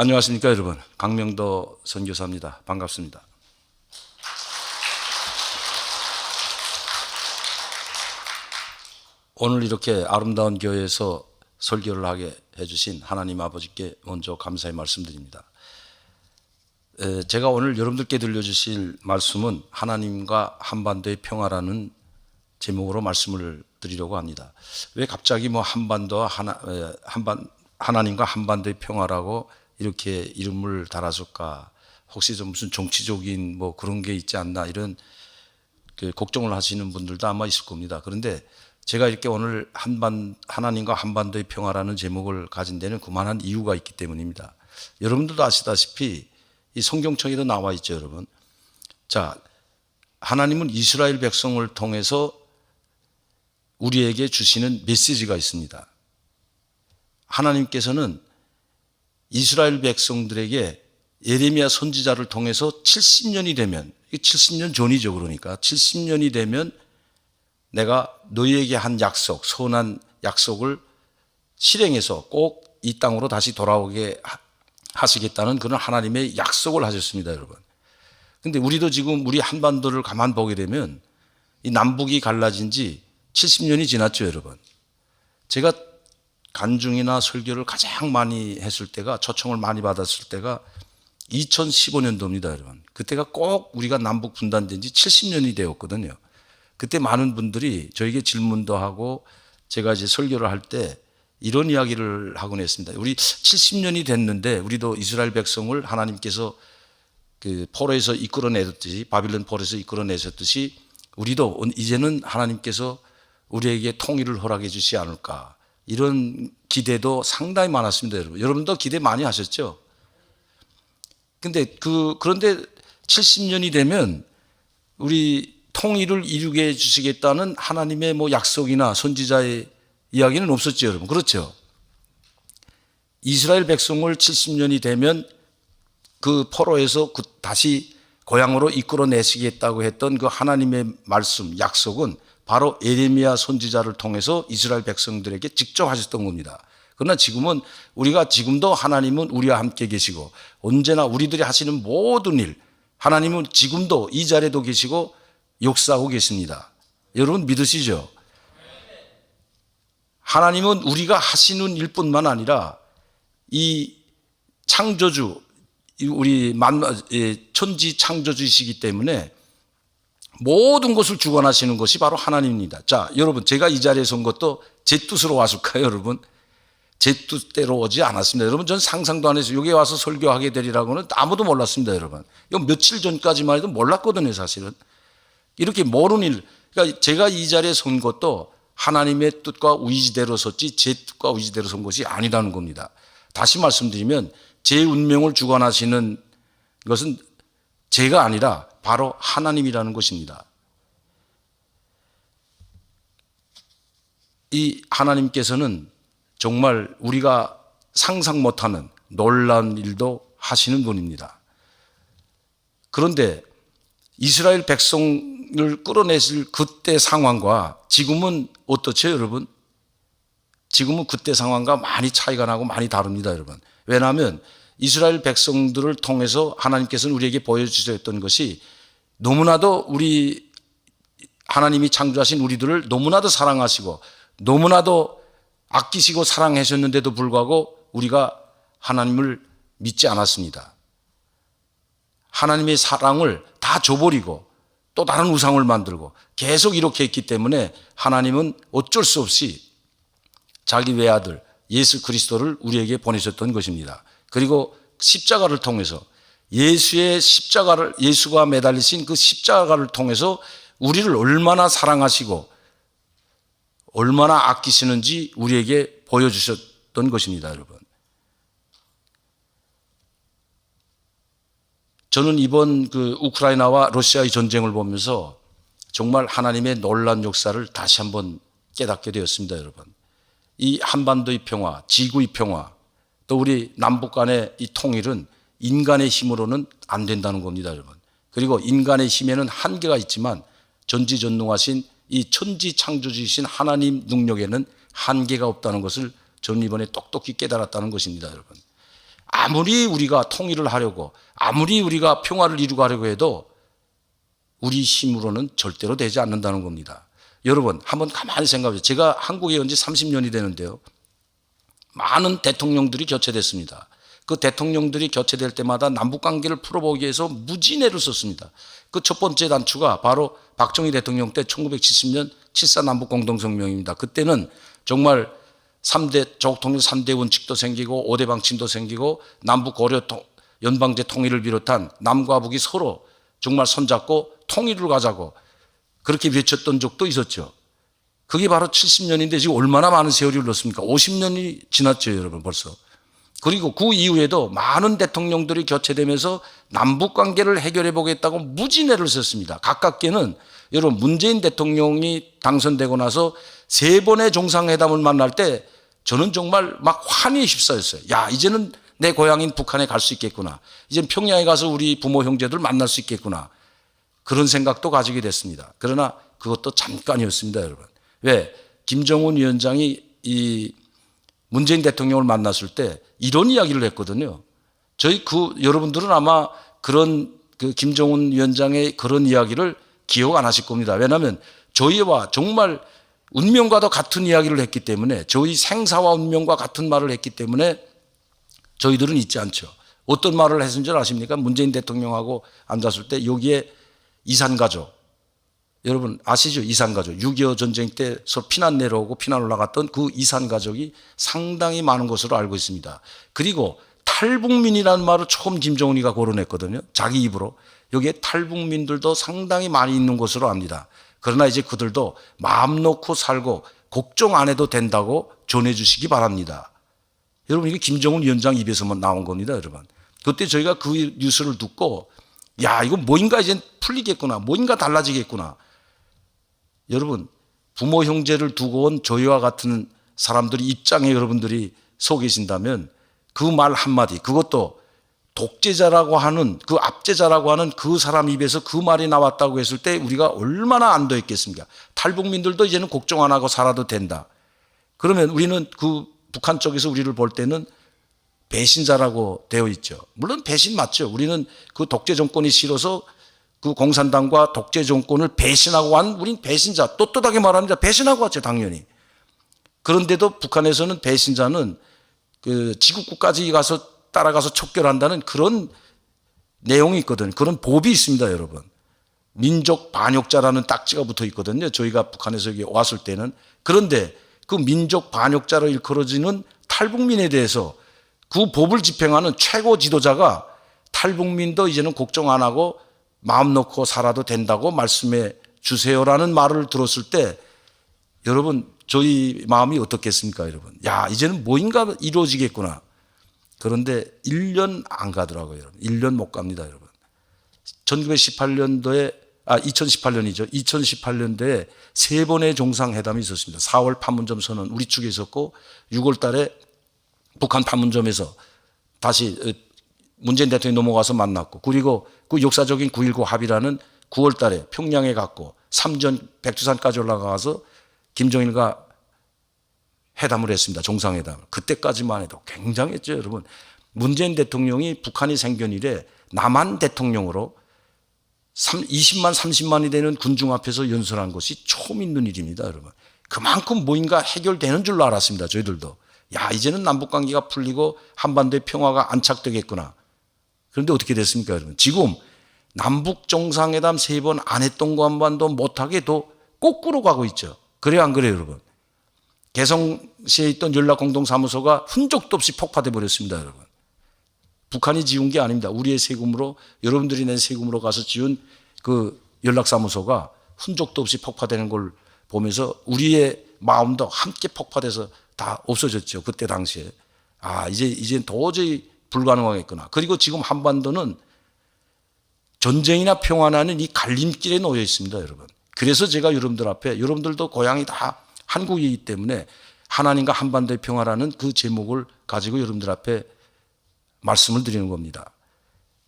안녕하십니까 여러분. 강명도 선교사입니다. 반갑습니다. 오늘 이렇게 아름다운 교회에서 설교를 하게 해주신 하나님 아버지께 먼저 감사의 말씀드립니다. 제가 오늘 여러분들께 들려주실 말씀은 하나님과 한반도의 평화라는 제목으로 말씀을 드리려고 합니다. 왜 갑자기 하나님과 한반도의 평화라고 이렇게 이름을 달아줄까? 혹시 좀 무슨 정치적인 그런 게 있지 않나 이런 걱정을 하시는 분들도 아마 있을 겁니다. 그런데 제가 이렇게 오늘 하나님과 한반도의 평화라는 제목을 가진 데는 그만한 이유가 있기 때문입니다. 여러분들도 아시다시피 이 성경책에도 나와 있죠, 여러분. 자, 하나님은 이스라엘 백성을 통해서 우리에게 주시는 메시지가 있습니다. 하나님께서는 이스라엘 백성들에게 예레미야 선지자를 통해서 70년이 되면, 70년 전이죠, 그러니까 70년이 되면 내가 너희에게 한 약속, 선한 약속을 실행해서 꼭 이 땅으로 다시 돌아오게 하시겠다는 그런 하나님의 약속을 하셨습니다, 여러분. 근데 우리도 지금 우리 한반도를 가만 보게 되면 이 남북이 갈라진 지 70년이 지났죠, 여러분. 제가 간증이나 설교를 가장 많이 했을 때가, 초청을 많이 받았을 때가 2015년도입니다, 여러분. 그때가 꼭 우리가 남북 분단된 지 70년이 되었거든요. 그때 많은 분들이 저에게 질문도 하고 제가 이제 설교를 할 때 이런 이야기를 하곤 했습니다. 우리 70년이 됐는데 우리도 이스라엘 백성을 하나님께서 그 포로에서 이끌어내셨듯이, 바빌론 포로에서 이끌어내셨듯이 우리도 이제는 하나님께서 우리에게 통일을 허락해 주시지 않을까, 이런 기대도 상당히 많았습니다, 여러분. 여러분도 기대 많이 하셨죠? 근데 그런데 70년이 되면 우리 통일을 이루게 해 주시겠다는 하나님의 약속이나 선지자의 이야기는 없었죠, 여러분. 그렇죠? 이스라엘 백성을 70년이 되면 그 포로에서 다시 고향으로 이끌어내시겠다고 했던 그 하나님의 말씀, 약속은 바로 예레미야 선지자를 통해서 이스라엘 백성들에게 직접 하셨던 겁니다. 그러나 지금은 지금도 하나님은 우리와 함께 계시고 언제나 우리들이 하시는 모든 일, 하나님은 지금도 이 자리에도 계시고 역사하고 계십니다. 여러분 믿으시죠? 하나님은 우리가 하시는 일뿐만 아니라 이 창조주, 우리 천지 창조주이시기 때문에 모든 것을 주관하시는 것이 바로 하나님입니다. 자, 여러분, 제가 이 자리에 선 것도 제 뜻으로 왔을까요, 여러분? 제 뜻대로 오지 않았습니다. 여러분, 전 상상도 안 해서 여기 와서 설교하게 되리라고는 아무도 몰랐습니다, 여러분. 이거 며칠 전까지만 해도 몰랐거든요, 사실은. 이렇게 모르는 일, 그러니까 제가 이 자리에 선 것도 하나님의 뜻과 의지대로 섰지 제 뜻과 의지대로 선 것이 아니라는 겁니다. 다시 말씀드리면 제 운명을 주관하시는 것은 제가 아니라 바로 하나님이라는 것입니다. 이 하나님께서는 정말 우리가 상상 못하는 놀라운 일도 하시는 분입니다. 그런데 이스라엘 백성을 끌어내실 그때 상황과 지금은 어떻죠, 여러분? 지금은 그때 상황과 많이 차이가 나고 많이 다릅니다, 여러분. 왜냐하면 이스라엘 백성들을 통해서 하나님께서는 우리에게 보여주셨던 것이 너무나도 하나님이 창조하신 우리들을 너무나도 사랑하시고 너무나도 아끼시고 사랑하셨는데도 불구하고 우리가 하나님을 믿지 않았습니다. 하나님의 사랑을 다 줘버리고 또 다른 우상을 만들고 계속 이렇게 했기 때문에 하나님은 어쩔 수 없이 자기 외아들 예수 그리스도를 우리에게 보내셨던 것입니다. 그리고 십자가를 통해서 예수가 매달리신 그 십자가를 통해서 우리를 얼마나 사랑하시고 얼마나 아끼시는지 우리에게 보여주셨던 것입니다, 여러분. 저는 이번 우크라이나와 러시아의 전쟁을 보면서 정말 하나님의 놀라운 역사를 다시 한번 깨닫게 되었습니다, 여러분. 이 한반도의 평화, 지구의 평화, 또 우리 남북 간의 이 통일은 인간의 힘으로는 안 된다는 겁니다, 여러분. 그리고 인간의 힘에는 한계가 있지만 전지전능하신 이 천지 창조주이신 하나님 능력에는 한계가 없다는 것을 저는 이번에 똑똑히 깨달았다는 것입니다, 여러분. 아무리 우리가 통일을 하려고, 아무리 우리가 평화를 이루고 하려고 해도 우리 힘으로는 절대로 되지 않는다는 겁니다. 여러분, 한번 가만히 생각해 보세요. 제가 한국에 온 지 30년이 되는데요. 많은 대통령들이 교체됐습니다. 그 대통령들이 교체될 때마다 남북관계를 풀어보기 위해서 무진해를 썼습니다. 그 첫 번째 단추가 바로 박정희 대통령 때 1970년 7.4 남북공동성명입니다. 그때는 정말 3대 조국통일 3대 원칙도 생기고 5대 방침도 생기고 남북 고려 연방제 통일을 비롯한 남과 북이 서로 정말 손잡고 통일을 가자고 그렇게 외쳤던 적도 있었죠. 그게 바로 70년인데 지금 얼마나 많은 세월이 흘렀습니까? 50년이 지났죠, 여러분 벌써. 그리고 그 이후에도 많은 대통령들이 교체되면서 남북관계를 해결해 보겠다고 무진해를 썼습니다. 가깝게는 여러분 문재인 대통령이 당선되고 나서 3번의 정상회담을 만날 때 저는 정말 막 환희에 휩싸였어요. 야, 이제는 내 고향인 북한에 갈 수 있겠구나. 이제 평양에 가서 우리 부모 형제들 만날 수 있겠구나. 그런 생각도 가지게 됐습니다. 그러나 그것도 잠깐이었습니다, 여러분. 왜? 김정은 위원장이 이 문재인 대통령을 만났을 때 이런 이야기를 했거든요. 여러분들은 아마 그런 김정은 위원장의 그런 이야기를 기억 안 하실 겁니다. 왜냐하면 저희와 정말 운명과도 같은 이야기를 했기 때문에 저희 생사와 운명과 같은 말을 했기 때문에 저희들은 잊지 않죠. 어떤 말을 했은 줄 아십니까? 문재인 대통령하고 앉았을 때 여기에 이산가족, 여러분 아시죠? 이산가족. 6.25 전쟁 때 서로 피난 내려오고 피난 올라갔던 그 이산가족이 상당히 많은 것으로 알고 있습니다. 그리고 탈북민이라는 말을 처음 김정은이가 거론했거든요. 자기 입으로. 여기에 탈북민들도 상당히 많이 있는 것으로 압니다. 그러나 이제 그들도 마음 놓고 살고 걱정 안 해도 된다고 전해주시기 바랍니다. 여러분 이게 김정은 위원장 입에서만 나온 겁니다, 여러분. 그때 저희가 그 뉴스를 듣고 야, 이거 뭐인가 이제 풀리겠구나. 뭐인가 달라지겠구나. 여러분, 부모 형제를 두고 온 저희와 같은 사람들이 입장에 여러분들이 서 계신다면 그 말 한마디, 그것도 독재자라고 하는 그 압제자라고 하는 그 사람 입에서 그 말이 나왔다고 했을 때 우리가 얼마나 안도했겠습니까? 탈북민들도 이제는 걱정 안 하고 살아도 된다. 그러면 우리는 그 북한 쪽에서 우리를 볼 때는 배신자라고 되어 있죠. 물론 배신 맞죠. 우리는 그 독재 정권이 싫어서 그 공산당과 독재 정권을 배신하고 한 우린 배신자, 떳떳하게 말합니다. 배신하고 왔죠, 당연히. 그런데도 북한에서는 배신자는 그 지국구까지 가서 따라가서 척결한다는 그런 내용이 있거든요. 그런 법이 있습니다, 여러분. 민족 반역자라는 딱지가 붙어 있거든요. 저희가 북한에서 여기 왔을 때는. 그런데 그 민족 반역자로 일컬어지는 탈북민에 대해서 그 법을 집행하는 최고 지도자가 탈북민도 이제는 걱정 안 하고 마음 놓고 살아도 된다고 말씀해 주세요라는 말을 들었을 때 여러분 저희 마음이 어떻겠습니까, 여러분? 야, 이제는 뭐인가 이루어지겠구나. 그런데 1년 안 가더라고요, 여러분. 1년 못 갑니다, 여러분. 2018년이죠. 2018년도에 3번의 정상회담이 있었습니다. 4월 판문점 선언 우리 측에 있었고 6월 달에 북한 판문점에서 다시 문재인 대통령이 넘어가서 만났고 그리고 그 역사적인 9.19 합의라는 9월 달에 평양에 갔고 삼전 백두산까지 올라가서 김정일과 회담을 했습니다. 정상회담. 그때까지만 해도 굉장했죠, 여러분. 문재인 대통령이 북한이 생겨 이래 남한 대통령으로 20만 30만이 되는 군중 앞에서 연설한 것이 처음 있는 일입니다, 여러분. 그만큼 뭐인가 해결되는 줄로 알았습니다, 저희들도. 야, 이제는 남북관계가 풀리고 한반도의 평화가 안착되겠구나. 그런데 어떻게 됐습니까, 여러분? 지금 남북정상회담 3번 안 했던 거 한반도 못하게 더 거꾸로 가고 있죠. 그래요, 안 그래요, 여러분? 개성시에 있던 연락공동사무소가 흔적도 없이 폭파돼 버렸습니다, 여러분. 북한이 지은 게 아닙니다. 우리의 세금으로, 여러분들이 낸 세금으로 가서 지은 그 연락사무소가 흔적도 없이 폭파되는 걸 보면서 우리의 마음도 함께 폭파돼서 다 없어졌죠. 그때 당시에. 아, 이제 도저히 불가능하겠구나. 그리고 지금 한반도는 전쟁이나 평화나는 이 갈림길에 놓여 있습니다, 여러분. 그래서 제가 여러분들 앞에, 여러분들도 고향이 다 한국이기 때문에 하나님과 한반도의 평화라는 그 제목을 가지고 여러분들 앞에 말씀을 드리는 겁니다.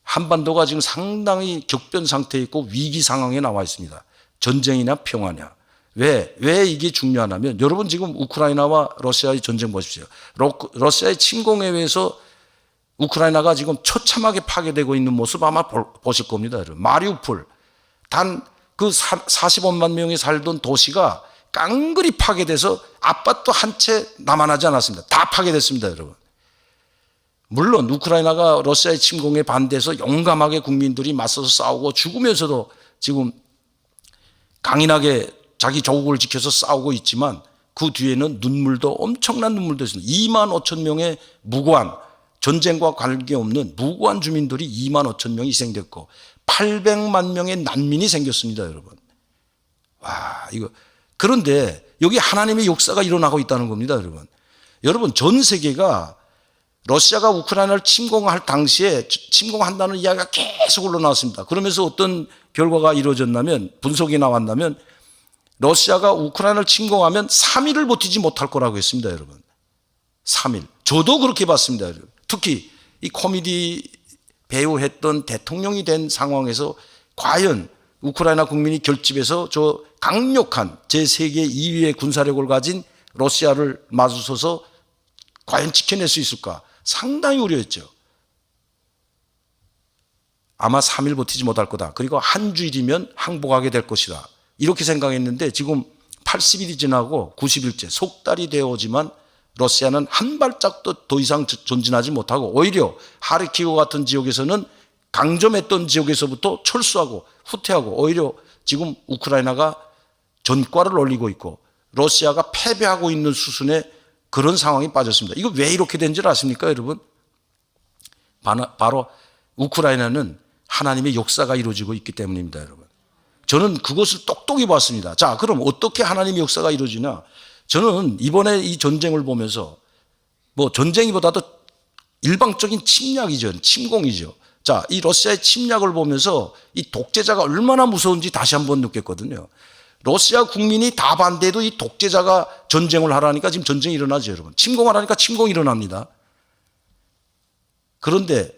한반도가 지금 상당히 격변 상태에 있고 위기 상황에 나와 있습니다. 전쟁이나 평화냐. 왜 이게 중요하냐면 여러분 지금 우크라이나와 러시아의 전쟁 보십시오. 러시아의 침공에 의해서 우크라이나가 지금 처참하게 파괴되고 있는 모습 아마 보실 겁니다. 여러분. 마리우폴 단 그 45만 명이 살던 도시가 깡그리 파괴돼서 아파트 한 채 남아나지 않았습니다. 다 파괴됐습니다. 여러분. 물론 우크라이나가 러시아의 침공에 반대해서 용감하게 국민들이 맞서서 싸우고 죽으면서도 지금 강인하게 자기 조국을 지켜서 싸우고 있지만 그 뒤에는 눈물도 엄청난 눈물도 있습니다. 2만 5천 명의 무고한 전쟁과 관계없는 무고한 주민들이 2만 5천 명이 희생됐고 800만 명의 난민이 생겼습니다. 여러분. 와, 이거 그런데 여기 하나님의 역사가 일어나고 있다는 겁니다. 여러분. 여러분 전 세계가 러시아가 우크라이나를 침공할 당시에 침공한다는 이야기가 계속 올라나왔습니다. 그러면서 어떤 결과가 이루어졌냐면 분석이 나왔냐면 러시아가 우크라이나를 침공하면 3일을 버티지 못할 거라고 했습니다. 여러분. 3일. 저도 그렇게 봤습니다. 여러분. 특히 이 코미디 배우 했던 대통령이 된 상황에서 과연 우크라이나 국민이 결집해서 저 강력한 제 세계 2위의 군사력을 가진 러시아를 마주서서 과연 지켜낼 수 있을까? 상당히 우려했죠. 아마 3일 버티지 못할 거다. 그리고 한 주일이면 항복하게 될 것이다. 이렇게 생각했는데 지금 80일이 지나고 90일째 석 달이 되어오지만 러시아는 한 발짝도 더 이상 전진하지 못하고 오히려 하르키우 같은 지역에서는 강점했던 지역에서부터 철수하고 후퇴하고 오히려 지금 우크라이나가 전과를 올리고 있고 러시아가 패배하고 있는 수순의 그런 상황이 빠졌습니다. 이거 왜 이렇게 된 줄 아십니까, 여러분? 바로 우크라이나는 하나님의 역사가 이루어지고 있기 때문입니다, 여러분. 저는 그것을 똑똑히 봤습니다. 자, 그럼 어떻게 하나님의 역사가 이루어지냐? 저는 이번에 이 전쟁을 보면서 뭐 전쟁이보다도 일방적인 침략이죠. 침공이죠. 자, 이 러시아의 침략을 보면서 이 독재자가 얼마나 무서운지 다시 한번 느꼈거든요. 러시아 국민이 다 반대해도 이 독재자가 전쟁을 하라니까 지금 전쟁이 일어나죠, 여러분. 침공하라니까 침공이 일어납니다. 그런데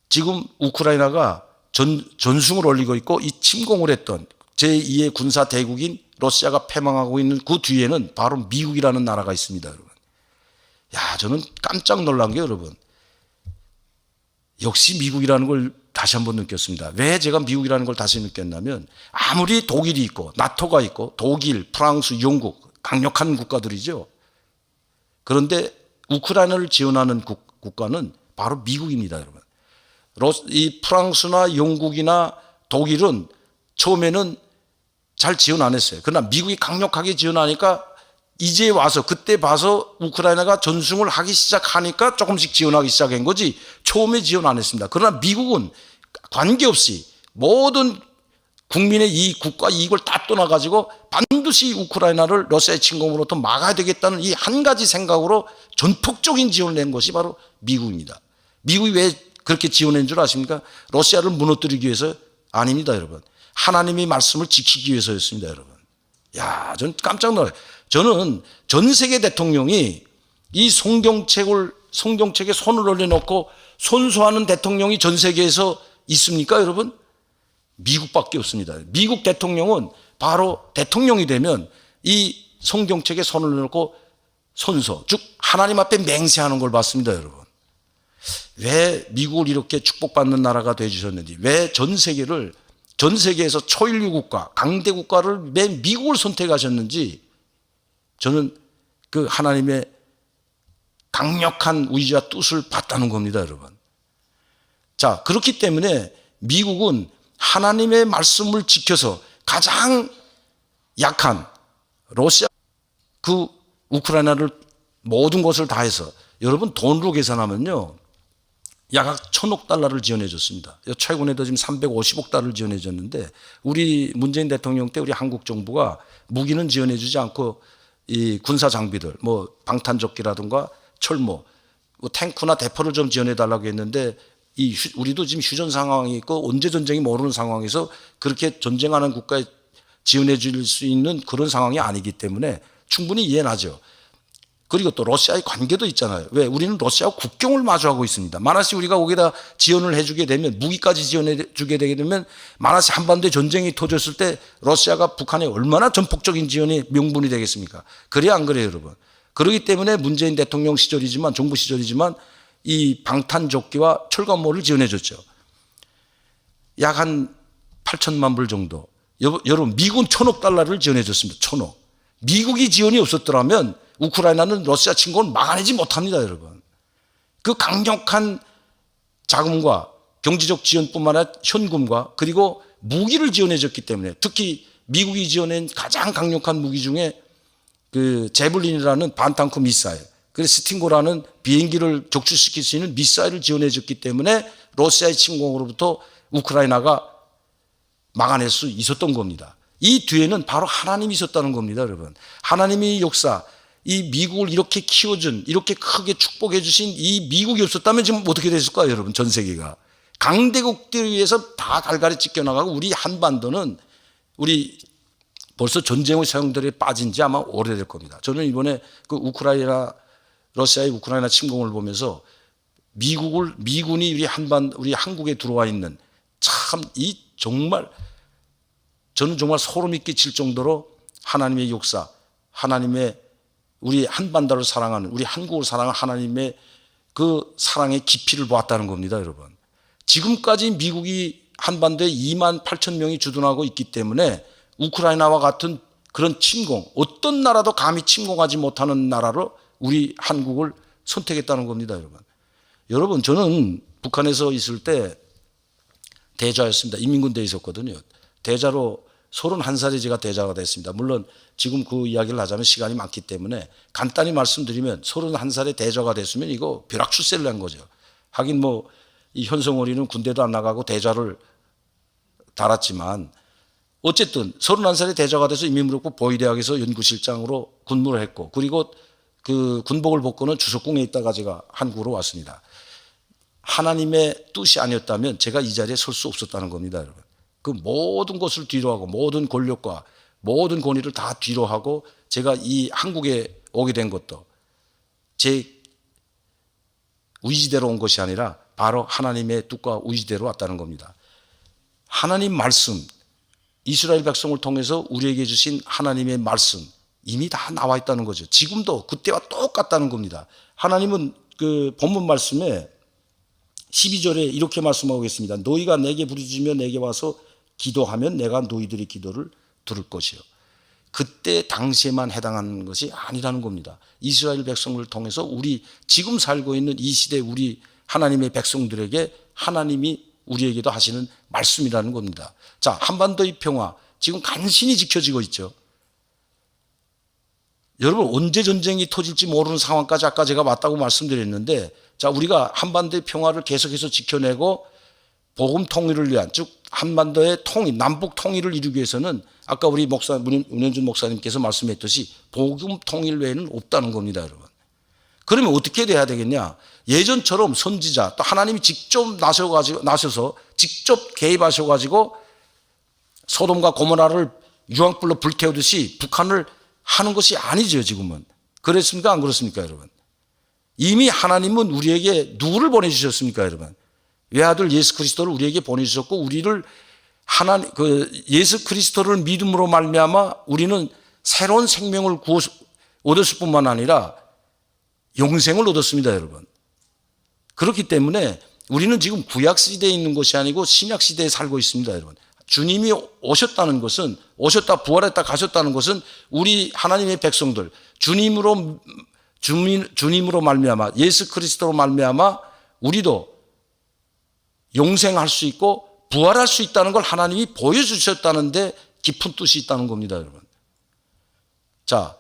지금 우크라이나가 전승을 올리고 있고 이 침공을 했던 제2의 군사 대국인 러시아가 패망하고 있는 그 뒤에는 바로 미국이라는 나라가 있습니다, 여러분. 야, 저는 깜짝 놀란 게 여러분. 역시 미국이라는 걸 다시 한번 느꼈습니다. 왜 제가 미국이라는 걸 다시 느꼈냐면 아무리 독일이 있고 나토가 있고 독일, 프랑스, 영국 강력한 국가들이죠. 그런데 우크라이나를 지원하는 국가는 바로 미국입니다, 여러분. 이 프랑스나 영국이나 독일은 처음에는 잘 지원 안 했어요. 그러나 미국이 강력하게 지원하니까 이제 와서 그때 봐서 우크라이나가 전승을 하기 시작하니까 조금씩 지원하기 시작한 거지 처음에 지원 안 했습니다. 그러나 미국은 관계없이 모든 국민의 이 국가 이익을 다 떠나가지고 반드시 우크라이나를 러시아의 침공으로부터 막아야 되겠다는 이 한 가지 생각으로 전폭적인 지원을 낸 것이 바로 미국입니다. 미국이 왜 그렇게 지원한 줄 아십니까? 러시아를 무너뜨리기 위해서 아닙니다, 여러분. 하나님의 말씀을 지키기 위해서였습니다, 여러분. 야, 전 깜짝 놀라요. 저는 전 세계 대통령이 이 성경책에 손을 올려놓고 손수하는 대통령이 전 세계에서 있습니까, 여러분? 미국밖에 없습니다. 미국 대통령은 바로 대통령이 되면 이 성경책에 손을 올려놓고 손수, 즉 하나님 앞에 맹세하는 걸 봤습니다, 여러분. 왜 미국을 이렇게 축복받는 나라가 되어주셨는지, 왜 전 세계에서 초일류 국가, 강대 국가를 왜 미국을 선택하셨는지 저는 그 하나님의 강력한 의지와 뜻을 봤다는 겁니다, 여러분. 자, 그렇기 때문에 미국은 하나님의 말씀을 지켜서 가장 약한 러시아, 그 우크라이나를 모든 것을 다해서 여러분 돈으로 계산하면요. 약 1,000억 달러를 지원해 줬습니다. 최근에도 지금 350억 달러를 지원해 줬는데 우리 문재인 대통령 때 우리 한국 정부가 무기는 지원해 주지 않고 이 군사 장비들 뭐 방탄조끼라든가 철모 뭐 탱크나 대포를 좀 지원해 달라고 했는데 우리도 지금 휴전 상황이 있고 언제 전쟁이 모르는 상황에서 그렇게 전쟁하는 국가에 지원해 줄 수 있는 그런 상황이 아니기 때문에 충분히 이해는 하죠. 그리고 또 러시아의 관계도 있잖아요. 왜? 우리는 러시아와 국경을 마주하고 있습니다. 만약에 우리가 거기다 지원을 해주게 되면 무기까지 지원해 주게 되게 되면 만약에 한반도에 전쟁이 터졌을 때 러시아가 북한에 얼마나 전폭적인 지원이 명분이 되겠습니까? 그래야 안 그래요, 여러분? 그렇기 때문에 문재인 대통령 시절이지만 정부 시절이지만 이 방탄조끼와 철관모를 지원해 줬죠. 약 한 8천만 불 정도. 여러분, 미국은 1,000억 달러를 지원해 줬습니다. 1,000억. 미국이 지원이 없었더라면 우크라이나는 러시아 침공을 막아내지 못합니다, 여러분. 그 강력한 자금과 경제적 지원뿐만 아니라 현금과 그리고 무기를 지원해 줬기 때문에, 특히 미국이 지원한 가장 강력한 무기 중에 그 제블린이라는 반탄크 미사일, 그리고 스팅고라는 비행기를 격추시킬 수 있는 미사일을 지원해 줬기 때문에 러시아의 침공으로부터 우크라이나가 막아낼 수 있었던 겁니다. 이 뒤에는 바로 하나님이 있었다는 겁니다, 여러분. 하나님의 역사, 이 미국을 이렇게 키워준, 이렇게 크게 축복해 주신 이 미국이 없었다면 지금 어떻게 됐을까요, 여러분? 전 세계가. 강대국들에 의해서 다 갈갈이 찢겨나가고 우리 한반도는 우리 벌써 전쟁의 사용들에 빠진 지 아마 오래될 겁니다. 저는 이번에 그 러시아의 우크라이나 침공을 보면서 미군이 우리 한국에 들어와 있는 참 저는 정말 소름이 끼칠 정도로 하나님의 역사, 하나님의 우리 한반도를 사랑하는, 우리 한국을 사랑하는 하나님의 그 사랑의 깊이를 보았다는 겁니다, 여러분. 지금까지 미국이 한반도에 2만 8천 명이 주둔하고 있기 때문에 우크라이나와 같은 그런 침공, 어떤 나라도 감히 침공하지 못하는 나라로 우리 한국을 선택했다는 겁니다, 여러분. 여러분, 저는 북한에서 있을 때 대자였습니다. 인민군대에 있었거든요. 대자로 31살에 제가 대자가 됐습니다. 물론 지금 그 이야기를 하자면 시간이 많기 때문에 간단히 말씀드리면 31살에 대자가 됐으면 이거 벼락 출세를 한 거죠. 하긴 뭐 이 현성월이는 군대도 안 나가고 대자를 달았지만 어쨌든 31살에 대자가 돼서 인민무력부 보위대학에서 연구실장으로 근무를 했고, 그리고 그 군복을 벗고는 주석궁에 있다가 제가 한국으로 왔습니다. 하나님의 뜻이 아니었다면 제가 이 자리에 설 수 없었다는 겁니다, 여러분. 그 모든 것을 뒤로하고 모든 권력과 모든 권위를 다 뒤로하고 제가 이 한국에 오게 된 것도 제 의지대로 온 것이 아니라 바로 하나님의 뜻과 의지대로 왔다는 겁니다. 하나님 말씀, 이스라엘 백성을 통해서 우리에게 주신 하나님의 말씀 이미 다 나와 있다는 거죠. 지금도 그때와 똑같다는 겁니다. 하나님은 그 본문 말씀에 12절에 이렇게 말씀하고 계십니다. 너희가 내게 부르짖으며 내게 와서 기도하면 내가 너희들의 기도를 들을 것이요. 그때 당시에만 해당하는 것이 아니라는 겁니다. 이스라엘 백성을 통해서 우리 지금 살고 있는 이 시대 우리 하나님의 백성들에게 하나님이 우리에게도 하시는 말씀이라는 겁니다. 자, 한반도의 평화 지금 간신히 지켜지고 있죠. 여러분, 언제 전쟁이 터질지 모르는 상황까지 아까 제가 왔다고 말씀드렸는데, 자, 우리가 한반도의 평화를 계속해서 지켜내고 복음 통일을 위한, 즉 한반도의 통일, 남북 통일을 이루기 위해서는 아까 우리 문현준 목사님께서 말씀했듯이 복음 통일 외에는 없다는 겁니다, 여러분. 그러면 어떻게 돼야 되겠냐? 예전처럼 선지자 또 하나님이 직접 나서서 직접 개입하셔가지고 소돔과 고모라를 유황불로 불태우듯이 북한을 하는 것이 아니죠, 지금은. 그렇습니까? 안 그렇습니까, 여러분? 이미 하나님은 우리에게 누구를 보내주셨습니까, 여러분? 외아들 예수 그리스도를 우리에게 보내주셨고, 우리를 예수 그리스도를 믿음으로 말미암아 우리는 새로운 생명을 얻었을 뿐만 아니라 영생을 얻었습니다, 여러분. 그렇기 때문에 우리는 지금 구약 시대에 있는 것이 아니고 신약 시대에 살고 있습니다, 여러분. 주님이 오셨다는 것은, 오셨다 부활했다 가셨다는 것은 우리 하나님의 백성들 주님으로 말미암아 예수 그리스도로 말미암아 우리도 영생할 수 있고 부활할 수 있다는 걸 하나님이 보여주셨다는데 깊은 뜻이 있다는 겁니다, 여러분. 자,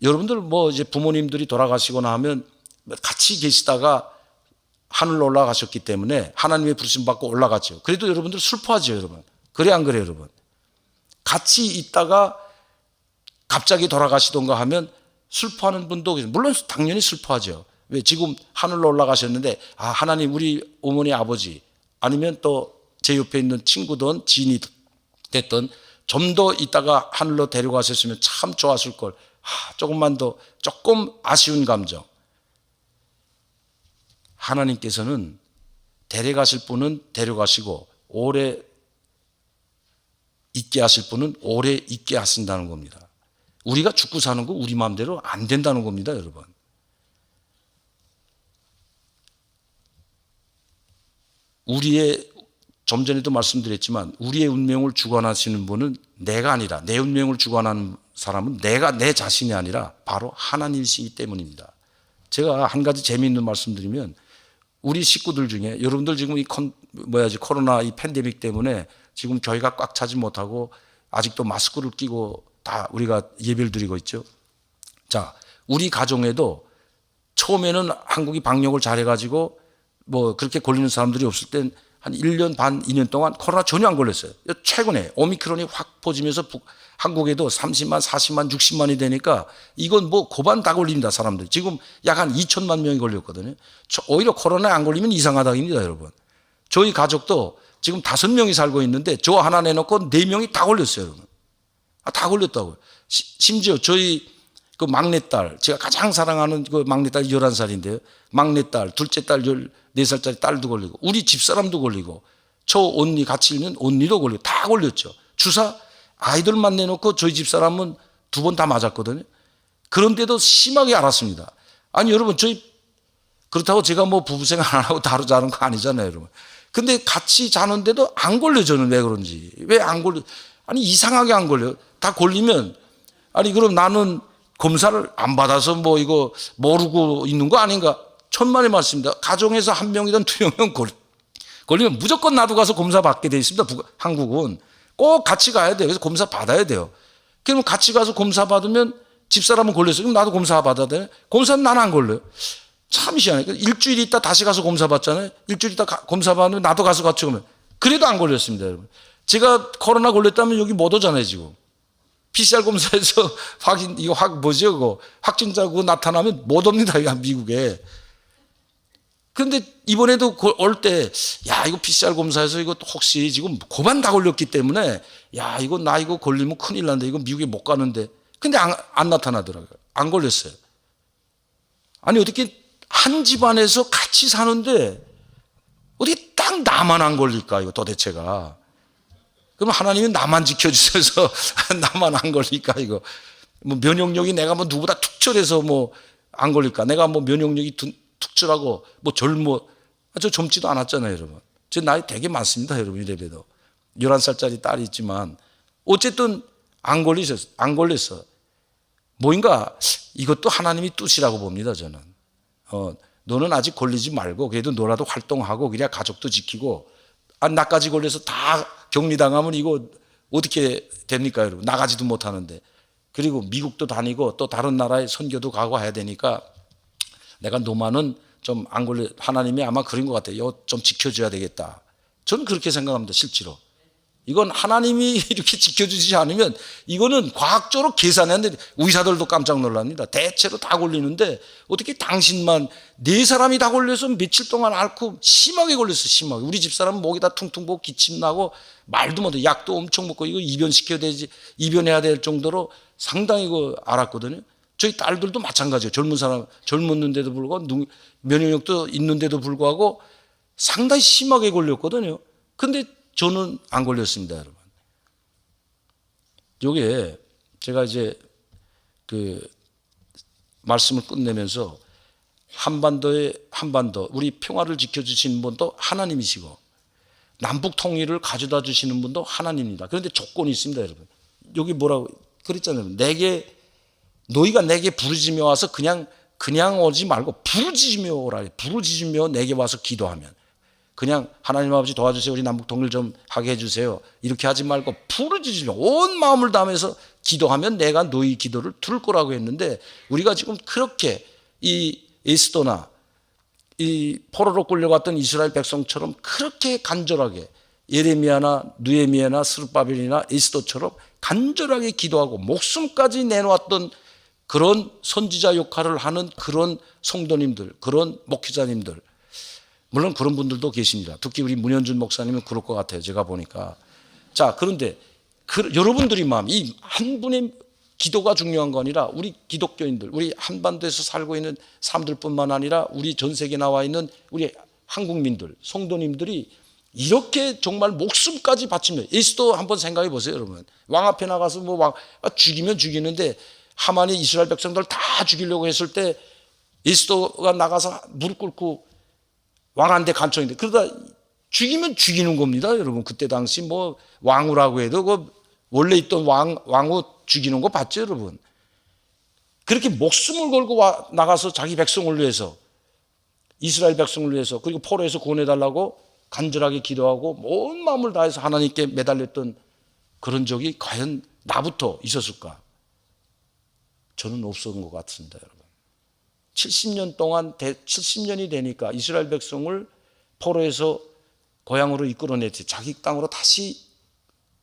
여러분들 뭐 이제 부모님들이 돌아가시거나 하면 같이 계시다가 하늘로 올라가셨기 때문에 하나님의 부르심 받고 올라갔죠. 그래도 여러분들 슬퍼하죠, 여러분. 그래 안 그래요, 여러분? 같이 있다가 갑자기 돌아가시던가 하면 슬퍼하는 분도 계세요. 물론 당연히 슬퍼하죠. 왜? 지금 하늘로 올라가셨는데 하나님 우리 어머니 아버지 아니면 또 제 옆에 있는 친구든 지인이 됐든 좀 더 있다가 하늘로 데려가셨으면 참 좋았을 걸. 조금만 더 조금 아쉬운 감정. 하나님께서는 데려가실 분은 데려가시고 오래 있게 하실 분은 오래 있게 하신다는 겁니다. 우리가 죽고 사는 거 우리 마음대로 안 된다는 겁니다, 여러분. 우리의, 좀 전에도 말씀드렸지만 우리의 운명을 주관하시는 분은 내가 아니라, 내 운명을 주관하는 사람은 내 자신이 아니라 바로 하나님이시기 때문입니다. 제가 한 가지 재미있는 말씀드리면, 우리 식구들 중에, 여러분들 지금 코로나 이 팬데믹 때문에 지금 교회가 꽉 차지 못하고 아직도 마스크를 끼고 다 우리가 예배를 드리고 있죠. 자, 우리 가정에도 처음에는 한국이 방역을 잘해가지고 그렇게 걸리는 사람들이 없을 땐 한 1년 반, 2년 동안 코로나 전혀 안 걸렸어요. 최근에 오미크론이 확 퍼지면서 한국에도 30만, 40만, 60만이 되니까 이건 고반 다 걸립니다, 사람들. 지금 약 한 2천만 명이 걸렸거든요. 오히려 코로나에 안 걸리면 이상하다입니다, 여러분. 저희 가족도 지금 5명이 살고 있는데 저 하나 내놓고 4명이 다 걸렸어요, 여러분. 다 걸렸다고요. 심지어 저희 그 막내딸, 제가 가장 사랑하는 그 막내딸 11살인데요. 막내딸, 둘째 딸 14살짜리 딸도 걸리고, 우리 집사람도 걸리고, 저 언니 같이 있는 언니도 걸리고, 다 걸렸죠. 주사 아이들만 내놓고 저희 집사람은 2번 다 맞았거든요. 그런데도 심하게 앓았습니다. 아니, 여러분, 그렇다고 제가 부부생활 안 하고 다루 자는 거 아니잖아요, 여러분. 근데 같이 자는데도 안 걸려, 저는. 왜 그런지. 왜 안 걸려? 아니, 이상하게 안 걸려요. 다 걸리면, 아니, 그럼 나는 검사를 안 받아서 이거 모르고 있는 거 아닌가? 천만의 말씀입니다. 가정에서 1명이든 2명이든 걸리면 무조건 나도 가서 검사 받게 돼 있습니다. 한국은 꼭 같이 가야 돼요. 그래서 검사 받아야 돼요. 그러면 같이 가서 검사 받으면 집사람은 걸렸어요. 그럼 나도 검사 받아야 돼요. 검사는 나는 안 걸려요. 참 희한해. 일주일 있다 다시 가서 검사 받잖아요. 일주일 있다 검사 받으면 나도 가서 같이 오면, 그래도 안 걸렸습니다, 여러분. 제가 코로나 걸렸다면 여기 못 오잖아요, 지금. PCR 검사에서 확진자 그거 나타나면 못 옵니다, 미국에. 그런데 이번에도 올 때, 이거 PCR 검사에서 이거 혹시 지금 고반 다 걸렸기 때문에, 나 이거 걸리면 큰일 난다. 이거 미국에 못 가는데. 근데 안 나타나더라고요. 안 걸렸어요. 아니, 어떻게 한 집안에서 같이 사는데 어떻게 딱 나만 안 걸릴까, 이거 도대체가. 그럼 하나님이 나만 지켜주셔서 나만 안 걸릴까, 이거. 면역력이 내가 누구보다 특출해서 안 걸릴까. 내가 면역력이 특출하고 저 젊지도 않았잖아요, 여러분. 제 나이 되게 많습니다, 여러분. 이래봬도 11살짜리 딸이 있지만 어쨌든 안 걸렸어. 뭐인가, 이것도 하나님이 뜻이라고 봅니다, 저는. 너는 아직 걸리지 말고 그래도 너라도 활동하고 그래야 가족도 지키고, 나까지 걸려서 다 격리당하면 이거 어떻게 됩니까, 여러분? 나가지도 못하는데. 그리고 미국도 다니고 또 다른 나라에 선교도 가고 해야 되니까 내가 너만은 좀 안 걸려, 하나님이 아마 그런 것 같아요. 좀 지켜줘야 되겠다. 저는 그렇게 생각합니다, 실제로. 이건 하나님이 이렇게 지켜주지 않으면 이거는 과학적으로 계산했는데 의사들도 깜짝 놀랍니다. 대체로 다 걸리는데 어떻게 당신만, 4사람이 다 걸려서 며칠 동안 앓고 심하게 걸렸어, 심하게. 우리 집사람은 목에다 퉁퉁 부고 기침 나고 말도 못해. 약도 엄청 먹고 이거 입원해야 될 정도로 상당히 앓았거든요. 저희 딸들도 마찬가지예요. 젊었는데도 불구하고 면역력도 있는데도 불구하고 상당히 심하게 걸렸거든요. 근데 저는 안 걸렸습니다, 여러분. 요게 제가 이제 말씀을 끝내면서 한반도, 우리 평화를 지켜주시는 분도 하나님이시고 남북 통일을 가져다 주시는 분도 하나님입니다. 그런데 조건이 있습니다, 여러분. 여기 뭐라고 그랬잖아요. 너희가 내게 부르짖으며 와서 그냥 오지 말고 부르짖으며 오라. 부르짖으며 내게 와서 기도하면, 그냥 하나님 아버지 도와주세요, 우리 남북 통일 좀 하게 해주세요, 이렇게 하지 말고 부르짖으며 온 마음을 다해서 기도하면 내가 너희 기도를 들을 거라고 했는데, 우리가 지금 그렇게 이 에스더나 이 포로로 끌려갔던 이스라엘 백성처럼 그렇게 간절하게, 예레미야나 느헤미야나 스룹바벨이나 에스더처럼 간절하게 기도하고 목숨까지 내놓았던 그런 선지자 역할을 하는 그런 성도님들, 그런 목회자님들, 물론 그런 분들도 계십니다. 특히 우리 문현준 목사님은 그럴 것 같아요, 제가 보니까. 자, 그런데 여러분들이 마음, 이 한 분의 기도가 중요한 거 아니라 우리 기독교인들, 우리 한반도에서 살고 있는 사람들뿐만 아니라 우리 전 세계에 나와 있는 우리 한국민들, 성도님들이 이렇게 정말 목숨까지 바치며, 에스더 한번 생각해 보세요, 여러분. 왕 앞에 나가서 죽이면 죽이는데 하만이 이스라엘 백성들 다 죽이려고 했을 때 에스더가 나가서 무릎 꿇고 왕한테 간청인데, 그러다 죽이면 죽이는 겁니다, 여러분. 그때 당시 뭐 왕후라고 해도 그 원래 있던 왕후 죽이는 거 봤죠, 여러분. 그렇게 목숨을 걸고 나가서 자기 백성을 위해서, 이스라엘 백성을 위해서, 그리고 포로에서 구원해달라고 간절하게 기도하고 온 마음을 다해서 하나님께 매달렸던 그런 적이 과연 나부터 있었을까? 저는 없었던 것 같습니다, 여러분. 70년 동안, 70년이 되니까 이스라엘 백성을 포로에서 고향으로 이끌어냈지, 자기 땅으로 다시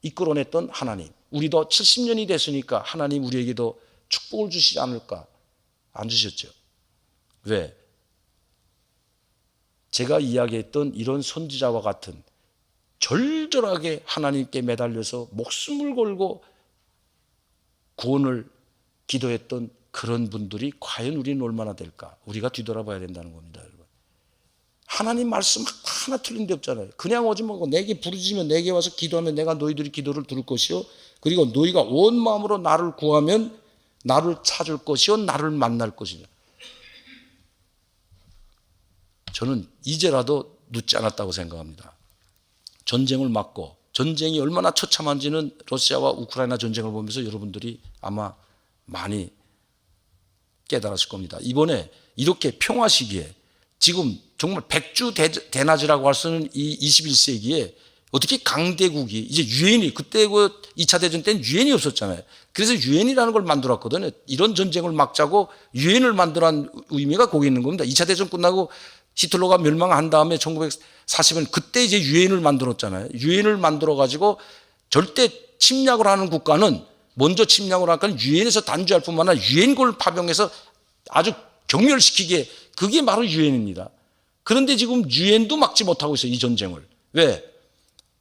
이끌어냈던 하나님. 우리도 70년이 됐으니까 하나님 우리에게도 축복을 주시지 않을까? 안 주셨죠. 왜? 제가 이야기했던 이런 선지자와 같은 절절하게 하나님께 매달려서 목숨을 걸고 구원을 기도했던 그런 분들이 과연 우리는 얼마나 될까? 우리가 뒤돌아봐야 된다는 겁니다, 여러분. 하나님 말씀 하나 틀린 데 없잖아요. 그냥 오지 말고 내게 부르짖으면 내게 와서 기도하면 내가 너희들이 기도를 들을 것이요, 그리고 너희가 온 마음으로 나를 구하면 나를 찾을 것이요 나를 만날 것이냐. 저는 이제라도 늦지 않았다고 생각합니다. 전쟁을 막고, 전쟁이 얼마나 처참한지는 러시아와 우크라이나 전쟁을 보면서 여러분들이 아마 많이 깨달았을 겁니다. 이번에 이렇게 평화 시기에 지금 정말 백주 대낮이라고 할 수 있는 이 21세기에 어떻게 강대국이, 이제 유엔이, 그때 그 2차 대전 때는 유엔이 없었잖아요. 그래서 유엔이라는 걸 만들었거든요. 이런 전쟁을 막자고 유엔을 만들어한 의미가 거기 있는 겁니다. 2차 대전 끝나고 히틀러가 멸망한 다음에 1940년 그때 이제 유엔을 만들었잖아요. 유엔을 만들어 가지고 절대 침략을 하는 국가는 먼저 침략을 하니까 유엔에서 단죄할 뿐만 아니라 유엔군을 파병해서 아주 경멸시키게, 그게 바로 유엔입니다. 그런데 지금 유엔도 막지 못하고 있어요, 이 전쟁을. 왜?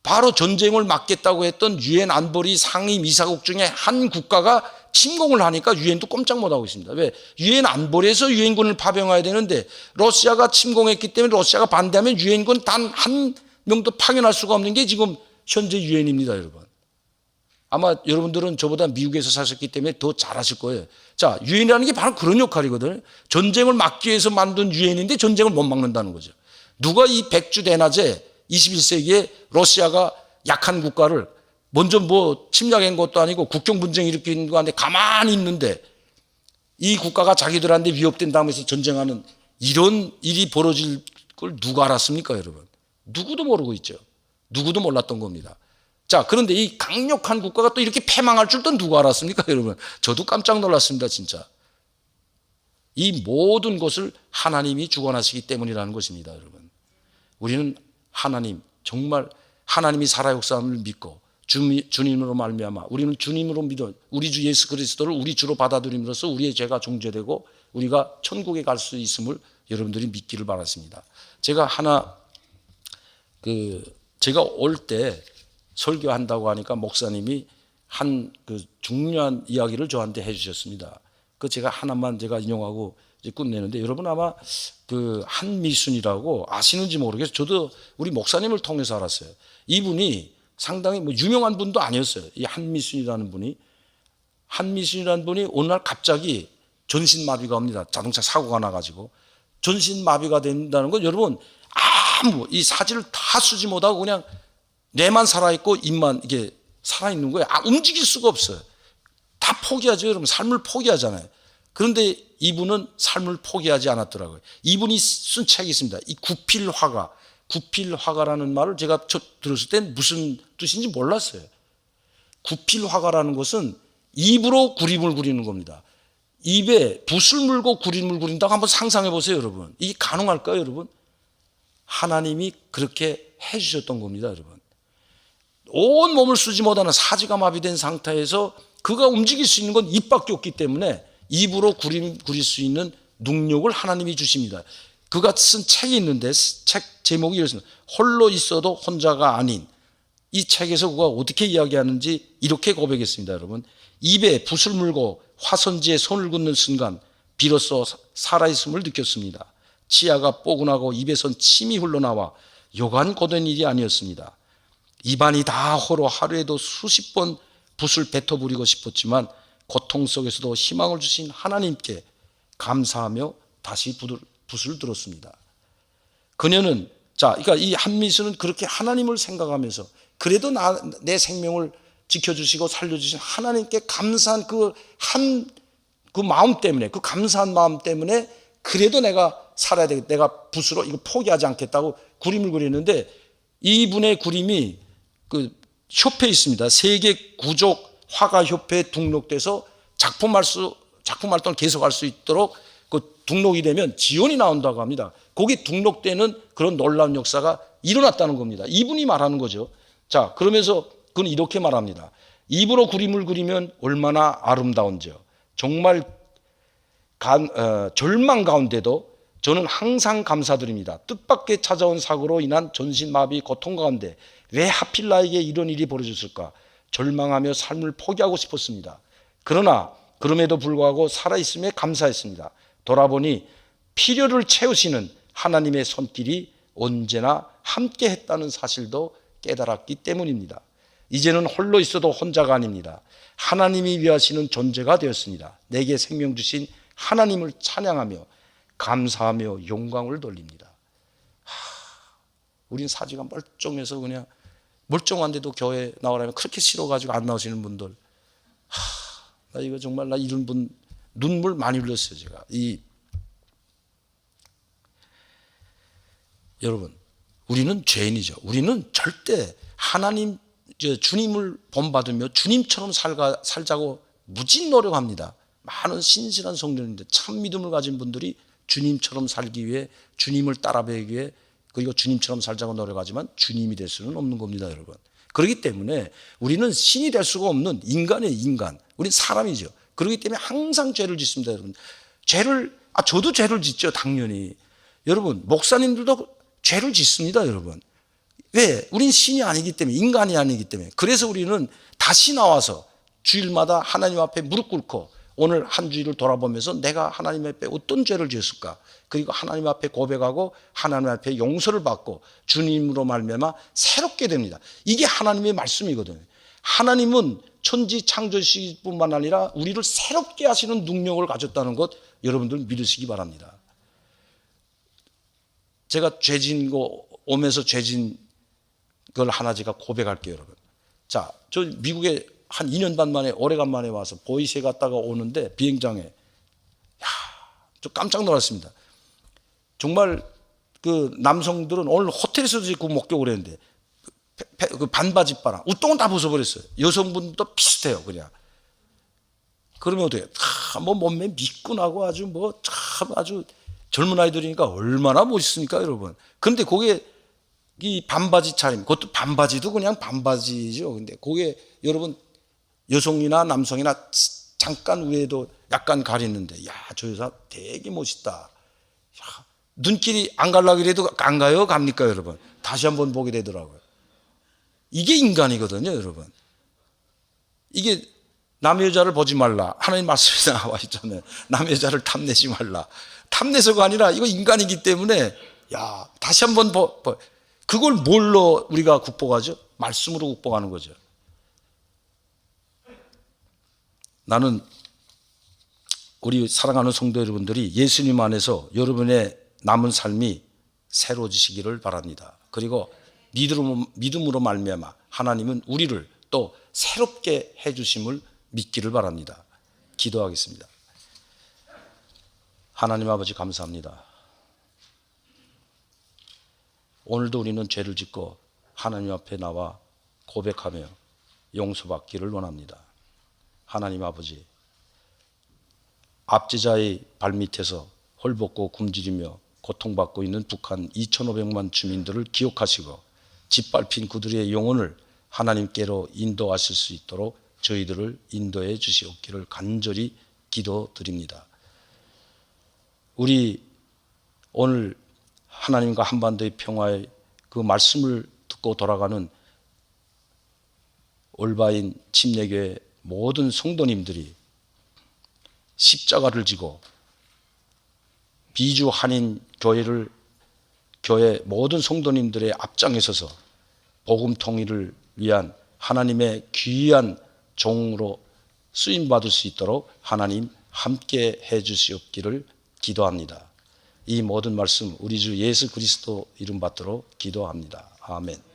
바로 전쟁을 막겠다고 했던 유엔 안보리 상임 이사국 중에 한 국가가 침공을 하니까 유엔도 꼼짝 못하고 있습니다. 왜? 유엔 안보리에서 유엔군을 파병해야 되는데 러시아가 침공했기 때문에 러시아가 반대하면 유엔군 단 한 명도 파견할 수가 없는 게 지금 현재 유엔입니다, 여러분. 아마 여러분들은 저보다 미국에서 사셨기 때문에 더 잘 아실 거예요. 자, 유엔이라는 게 바로 그런 역할이거든요. 전쟁을 막기 위해서 만든 유엔인데 전쟁을 못 막는다는 거죠. 누가 이 백주 대낮에 21세기에 러시아가 약한 국가를 먼저 뭐 침략한 것도 아니고 국경 분쟁 일으키는 거 아닌데 가만히 있는데 이 국가가 자기들한테 위협된다면서 전쟁하는 이런 일이 벌어질 걸 누가 알았습니까, 여러분? 누구도 모르고 있죠. 누구도 몰랐던 겁니다. 자, 그런데 이 강력한 국가가 또 이렇게 패망할 줄도 누가 알았습니까, 여러분? 저도 깜짝 놀랐습니다, 진짜. 이 모든 것을 하나님이 주관하시기 때문이라는 것입니다, 여러분. 우리는 하나님, 정말 하나님이 살아 역사함을 믿고 주님으로 말미암아 우리는 주님으로 믿어 우리 주 예수 그리스도를 우리 주로 받아들임으로써 우리의 죄가 정죄되고 우리가 천국에 갈 수 있음을 여러분들이 믿기를 바랐습니다. 제가 제가 올 때 설교한다고 하니까 목사님이 한 그 중요한 이야기를 저한테 해주셨습니다. 그 제가 하나만 제가 인용하고 이제 끝내는데, 여러분 아마 그 한미순이라고 아시는지 모르겠어요. 저도 우리 목사님을 통해서 알았어요. 이분이 상당히 뭐 유명한 분도 아니었어요. 이 한미순이라는 분이 어느 날 갑자기 전신마비가 옵니다. 자동차 사고가 나가지고 전신마비가 된다는 건 여러분 아무 이 사지를 다 쓰지 못하고 그냥 뇌만 살아있고 입만 이게 살아있는 거예요. 움직일 수가 없어요. 다 포기하죠, 여러분. 삶을 포기하잖아요. 그런데 이분은 삶을 포기하지 않았더라고요. 이분이 쓴 책이 있습니다. 이 구필화가라는 말을 제가 들었을 때 무슨 뜻인지 몰랐어요. 구필화가라는 것은 입으로 그림을 그리는 겁니다. 입에 붓을 물고 그림을 그린다고 한번 상상해 보세요, 여러분. 이게 가능할까요, 여러분? 하나님이 그렇게 해 주셨던 겁니다, 여러분. 온 몸을 쓰지 못하는 사지가 마비된 상태에서 그가 움직일 수 있는 건 입밖에 없기 때문에 입으로 그림 그릴 수 있는 능력을 하나님이 주십니다. 그가 쓴 책이 있는데 책 제목이 이렇습니다. 홀로 있어도 혼자가 아닌. 이 책에서 그가 어떻게 이야기하는지 이렇게 고백했습니다, 여러분. 입에 붓을 물고 화선지에 손을 긋는 순간 비로소 살아있음을 느꼈습니다. 치아가 뽀근하고 입에선 침이 흘러나와 여간 고된 일이 아니었습니다. 입안이 다 허로 하루에도 수십 번 붓을 뱉어부리고 싶었지만 고통 속에서도 희망을 주신 하나님께 감사하며 다시 붓을 들었습니다. 그녀는 자, 그러니까 이 한미수는 그렇게 하나님을 생각하면서 그래도 내 생명을 지켜주시고 살려주신 하나님께 감사한 그 마음 때문에, 그 감사한 마음 때문에 그래도 내가 살아야 되겠다. 내가 붓으로 이거 포기하지 않겠다고 그림을 그리는데, 이분의 그림이 그 협회에 있습니다. 세계 구족 화가 협회에 등록돼서 작품 활동을 계속할 수 있도록 그 등록이 되면 지원이 나온다고 합니다. 거기 등록되는 그런 놀라운 역사가 일어났다는 겁니다. 이분이 말하는 거죠. 자, 그러면서 그는 이렇게 말합니다. 입으로 그림을 그리면 얼마나 아름다운지요. 정말 절망 가운데도 저는 항상 감사드립니다. 뜻밖의 찾아온 사고로 인한 전신마비 고통 가운데 왜 하필 나에게 이런 일이 벌어졌을까? 절망하며 삶을 포기하고 싶었습니다. 그러나 그럼에도 불구하고 살아있음에 감사했습니다. 돌아보니 필요를 채우시는 하나님의 손길이 언제나 함께 했다는 사실도 깨달았기 때문입니다. 이제는 홀로 있어도 혼자가 아닙니다. 하나님이 위하시는 존재가 되었습니다. 내게 생명 주신 하나님을 찬양하며 감사하며 영광을 돌립니다. 우린 사지가 멀쩡해서 그냥 멀쩡한데도 교회 나오라면 그렇게 싫어가지고 안 나오시는 분들, 나 이거 정말 나 이런 분 눈물 많이 흘렸어요. 제가 여러분, 우리는 죄인이죠. 우리는 절대 하나님 주님을 본받으며 주님처럼 살자고 무진 노력합니다. 많은 신실한 성도님들, 참 믿음을 가진 분들이 주님처럼 살기 위해, 주님을 따라배기 위해, 그리고 주님처럼 살자고 노력하지만 주님이 될 수는 없는 겁니다, 여러분. 그렇기 때문에 우리는 신이 될 수가 없는 인간의 인간, 우리는 사람이죠. 그렇기 때문에 항상 죄를 짓습니다, 여러분. 저도 죄를 짓죠, 당연히. 여러분, 목사님들도 죄를 짓습니다, 여러분. 왜? 우린 신이 아니기 때문에, 인간이 아니기 때문에. 그래서 우리는 다시 나와서 주일마다 하나님 앞에 무릎 꿇고 오늘 한 주일을 돌아보면서 내가 하나님 앞에 어떤 죄를 지었을까? 그리고 하나님 앞에 고백하고 하나님 앞에 용서를 받고 주님으로 말미암아 새롭게 됩니다. 이게 하나님의 말씀이거든요. 하나님은 천지 창조시뿐만 아니라 우리를 새롭게 하시는 능력을 가졌다는 것, 여러분들 믿으시기 바랍니다. 제가 죄진 거 오면서 죄진 걸 하나 제가 고백할게요, 여러분. 자, 저 미국에 한 2년 반 만에, 오래간만에 와서 보이스에 갔다가 오는데 비행장에, 저 깜짝 놀랐습니다. 정말 그 남성들은 오늘 호텔에서도 그 목격을 했는데 그 반바지 바람, 우통은 다 벗어버렸어요. 여성분도 비슷해요, 그냥. 그러면 어떻게? 뭐 몸매 미끈하고 아주 뭐 참 아주 젊은 아이들이니까 얼마나 멋있습니까, 여러분. 그런데 그게 이 반바지 차림, 그것도 반바지도 그냥 반바지죠. 근데 그게 여러분 여성이나 남성이나 잠깐 위에도 약간 가리는데, 야, 저 여자 되게 멋있다. 야, 눈길이 안 가려고 해도 안 가요? 갑니까, 여러분? 다시 한번 보게 되더라고요. 이게 인간이거든요, 여러분. 이게 남의 여자를 보지 말라. 하나님 말씀에 나와 있잖아요. 남의 여자를 탐내지 말라. 탐내서가 아니라 이거 인간이기 때문에, 야, 다시 한번 그걸 뭘로 우리가 극복하죠? 말씀으로 극복하는 거죠. 나는 우리 사랑하는 성도 여러분들이 예수님 안에서 여러분의 남은 삶이 새로워지시기를 바랍니다. 그리고 믿음으로 말미암아 하나님은 우리를 또 새롭게 해주심을 믿기를 바랍니다. 기도하겠습니다. 하나님 아버지, 감사합니다. 오늘도 우리는 죄를 짓고 하나님 앞에 나와 고백하며 용서받기를 원합니다. 하나님 아버지, 압제자의 발밑에서 헐벗고 굶주리며 고통받고 있는 북한 2,500만 주민들을 기억하시고 짓밟힌 그들의 영혼을 하나님께로 인도하실 수 있도록 저희들을 인도해 주시옵기를 간절히 기도드립니다. 우리 오늘 하나님과 한반도의 평화의 그 말씀을 듣고 돌아가는 올바인 침례교회 모든 성도님들이 십자가를 지고 비주 한인 교회 모든 성도님들의 앞장에 서서 복음 통일을 위한 하나님의 귀한 종으로 쓰임받을 수 있도록 하나님 함께 해 주시옵기를 기도합니다. 이 모든 말씀 우리 주 예수 그리스도 이름 받들어 기도합니다. 아멘.